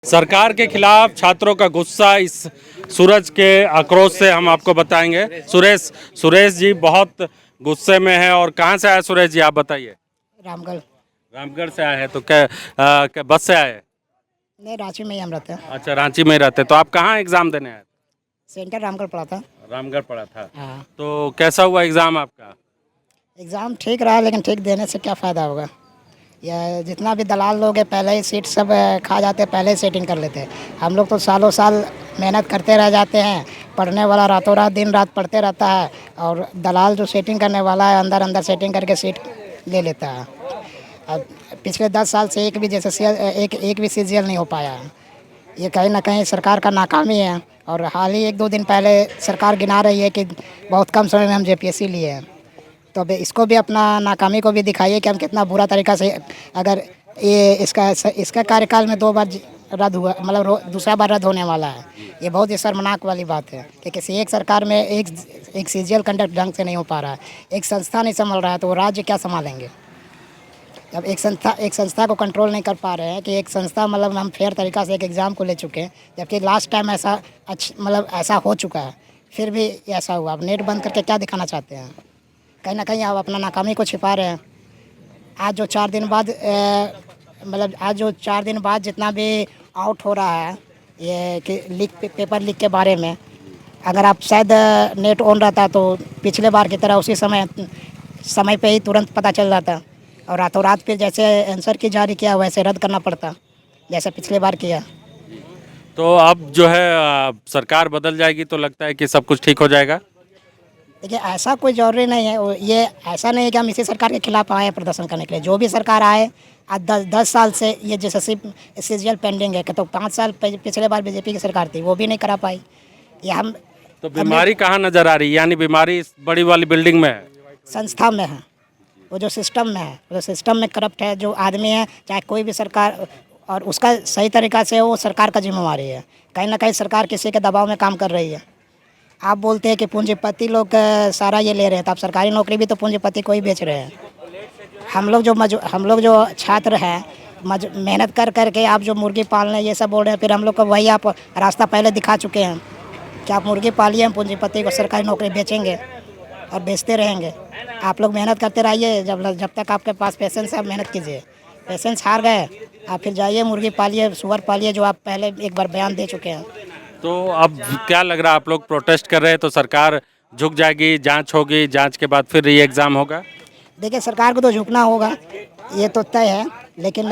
सरकार के खिलाफ छात्रों का गुस्सा, इस सूरज के आक्रोश से हम आपको बताएंगे। सुरेश जी बहुत गुस्से में है। और कहाँ से आए सुरेश जी, आप बताइए। रामगढ़। रामगढ़ से आए हैं तो क्या बस से आए हैं? नहीं, रांची में ही हम रहते हैं। अच्छा, रांची में ही रहते, तो आप कहाँ एग्जाम देने आए? सेंटर रामगढ़ पड़ा था। रामगढ़ पड़ा था। हाँ। तो कैसा हुआ एग्जाम आपका? एग्ज़ाम ठीक रहा, लेकिन ठीक देने से क्या फ़ायदा होगा। यह जितना भी दलाल लोग हैं पहले ही सीट सब खा जाते, पहले ही सेटिंग कर लेते हैं। हम लोग तो सालों साल मेहनत करते रह जाते हैं। पढ़ने वाला रातों रात दिन रात पढ़ते रहता है, और दलाल जो सेटिंग करने वाला है अंदर अंदर सेटिंग करके सीट ले लेता है। अब पिछले 10 साल से एक भी सीजीएल नहीं हो पाया है। ये कहीं ना कहीं सरकार का नाकामी है। और हाल ही 1-2 दिन पहले सरकार गिना रही है कि बहुत कम समय में हम जेपीएससी लिए हैं। तो अब इसको भी अपना नाकामी को भी दिखाइए कि हम कितना बुरा तरीका से, अगर ये इसका कार्यकाल में 2 बार रद्द हुआ, मतलब दूसरा बार रद्द होने वाला है। ये बहुत ही शर्मनाक वाली बात है कि किसी एक सरकार में एक सीजीएल कंडक्ट ढंग से नहीं हो पा रहा है, एक संस्था नहीं संभल रहा है, तो वो राज्य क्या संभालेंगे। जब एक संस्था को कंट्रोल नहीं कर पा रहे हैं कि एक संस्था, मतलब हम फेयर तरीका से एक एग्ज़ाम को ले चुके हैं, जबकि लास्ट टाइम ऐसा मतलब ऐसा हो चुका है, फिर भी ऐसा हुआ। अब नेट बंद करके क्या दिखाना चाहते हैं। कहीं ना कहीं आप अपना नाकामी को छिपा रहे हैं। आज जो 4 दिन बाद जितना भी आउट हो रहा है, ये कि पेपर लीक के बारे में, अगर आप शायद नेट ऑन रहता तो पिछले बार की तरह उसी समय पे ही तुरंत पता चल जाता, और रातों रात फिर जैसे आंसर की जारी किया वैसे रद्द करना पड़ता, जैसे पिछले बार किया। तो अब जो है सरकार बदल जाएगी तो लगता है कि सब कुछ ठीक हो जाएगा। देखिए, ऐसा कोई ज़रूरी नहीं है। ये ऐसा नहीं है कि हम इसी सरकार के खिलाफ आए हैं प्रदर्शन करने के लिए। जो भी सरकार आए, आज 10 साल से ये जैसे सीजीएल पेंडिंग है, कि तो 5 साल पिछले बार बीजेपी की सरकार थी, वो भी नहीं करा पाई। ये हम तो बीमारी कहाँ नजर आ रही है? यानी बीमारी इस बड़ी वाली बिल्डिंग में है, संस्था में है, वो जो सिस्टम में है, वो सिस्टम में करप्ट है जो आदमी है, चाहे कोई भी सरकार, और उसका सही तरीका से वो सरकार का जिम्मेवारी है। कहीं ना कहीं सरकार किसी के दबाव में काम कर रही है। आप बोलते हैं कि पूंजीपति लोग सारा ये ले रहे हैं, तो आप सरकारी नौकरी भी तो पूंजीपति को ही बेच रहे हैं। हम लोग जो छात्र हैं, मेहनत कर करके आप जो मुर्गी पालने ये सब बोल रहे हैं, फिर हम लोग को वही आप रास्ता पहले दिखा चुके हैं कि आप मुर्गी पालिए, हम पूंजीपति को सरकारी नौकरी बेचेंगे और बेचते रहेंगे। आप लोग मेहनत करते रहिए, जब तक आपके पास पेशेंस है आप मेहनत कीजिए। पेशेंस हार गए, आप फिर जाइए मुर्गी पालिए, सुअर पालिए, जो आप पहले एक बार बयान दे चुके हैं। तो अब क्या लग रहा है, आप लोग प्रोटेस्ट कर रहे हैं तो सरकार झुक जाएगी, जांच होगी, जांच के बाद फिर री एग्ज़ाम होगा? देखिए, सरकार को तो झुकना होगा, ये तो तय है। लेकिन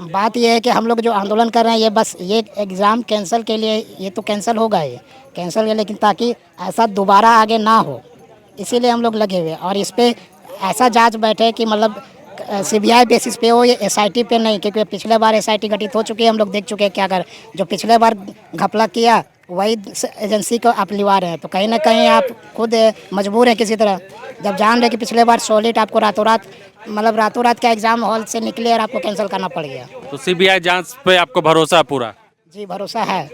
बात यह है कि हम लोग जो आंदोलन कर रहे हैं, ये बस ये एग्ज़ाम कैंसिल के लिए, ये तो कैंसिल होगा, ये कैंसिल है, लेकिन ताकि ऐसा दोबारा आगे ना हो, इसीलिए हम लोग लगे हुए हैं। और इस पर ऐसा जांच बैठे कि मतलब सीबीआई बेसिस पे हो, ये एसआईटी पे नहीं, क्योंकि पिछले बार एसआईटी गठित हो चुकी है, हम लोग देख चुके हैं क्या कर, जो पिछले बार घपला किया वही एजेंसी को आप लिवा रहे हैं। तो कहीं ना कहीं आप खुद मजबूर हैं किसी तरह, जब जान रहे कि पिछले बार सॉलिड आपको रातों रात का एग्ज़ाम हॉल से निकले और आपको कैंसिल करना पड़ गया। तो सीबीआई जांच पे आपको भरोसा पूरा? जी, भरोसा है।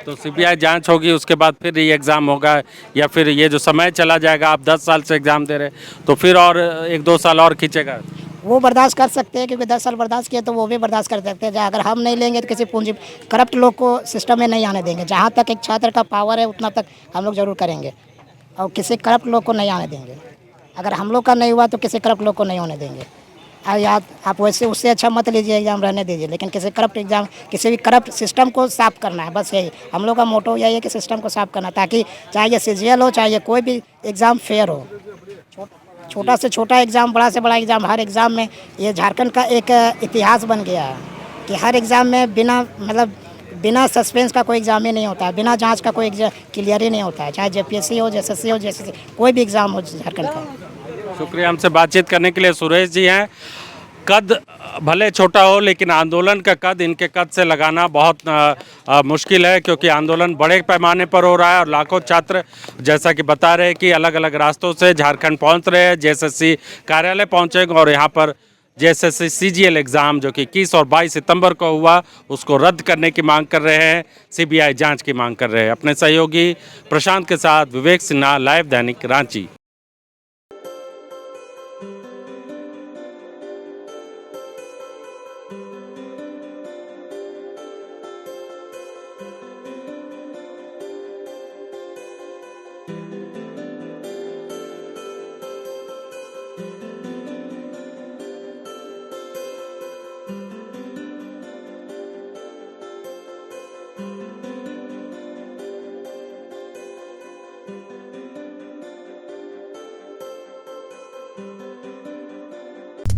तो सीबीआई जांच होगी, उसके बाद फिर री एग्ज़ाम होगा, या फिर ये जो समय चला जाएगा, आप 10 साल से एग्ज़ाम दे रहे तो फिर और 1-2 साल और खींचेगा? वो बर्दाश्त कर सकते हैं, क्योंकि 10 साल बर्दाश्त किए तो वो भी बर्दाश्त कर सकते हैं। अगर हम नहीं लेंगे तो किसी करप्ट लोग को सिस्टम में नहीं आने देंगे। जहाँ तक एक छात्र का पावर है उतना तक हम लोग ज़रूर करेंगे, और किसी करप्ट लोग को नहीं आने देंगे। अगर हम लोग का नहीं हुआ तो किसी करप्ट लोग को नहीं होने देंगे। याद आप वैसे उससे अच्छा मत लीजिए, एग्ज़ाम रहने दीजिए, लेकिन किसी भी करप्ट सिस्टम को साफ करना है, बस यही हम लोग का मोटो यही है कि सिस्टम को साफ करना, ताकि चाहे ये सीजीएल हो, चाहे ये कोई भी एग्ज़ाम फेयर हो। छोटा से छोटा एग्ज़ाम, बड़ा से बड़ा एग्ज़ाम, हर एग्ज़ाम में ये झारखंड का एक इतिहास बन गया है कि हर एग्ज़ाम में बिना सस्पेंस का कोई एग्ज़ाम ही नहीं होता है, बिना जांच का कोई एग्ज़ाम क्लियर ही नहीं होता है, चाहे जेपीएससी हो, जेएसएससी हो, कोई भी एग्ज़ाम हो झारखंड का। शुक्रिया हमसे बातचीत करने के लिए। सुरेश जी हैं। कद भले छोटा हो, लेकिन आंदोलन का कद इनके कद से लगाना बहुत मुश्किल है, क्योंकि आंदोलन बड़े पैमाने पर हो रहा है और लाखों छात्र, जैसा कि बता रहे हैं, कि अलग अलग रास्तों से झारखंड पहुंच रहे हैं, जेएसएससी कार्यालय पहुंचेंगे और यहां पर जेएसएससी सीजीएल एग्ज़ाम जो कि 21 और 22 सितंबर को हुआ, उसको रद्द करने की मांग कर रहे हैं, सीबीआई जांच की मांग कर रहे हैं। अपने सहयोगी प्रशांत के साथ विवेक सिन्हा, लाइव दैनिक, रांची।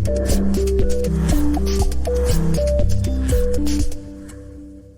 है।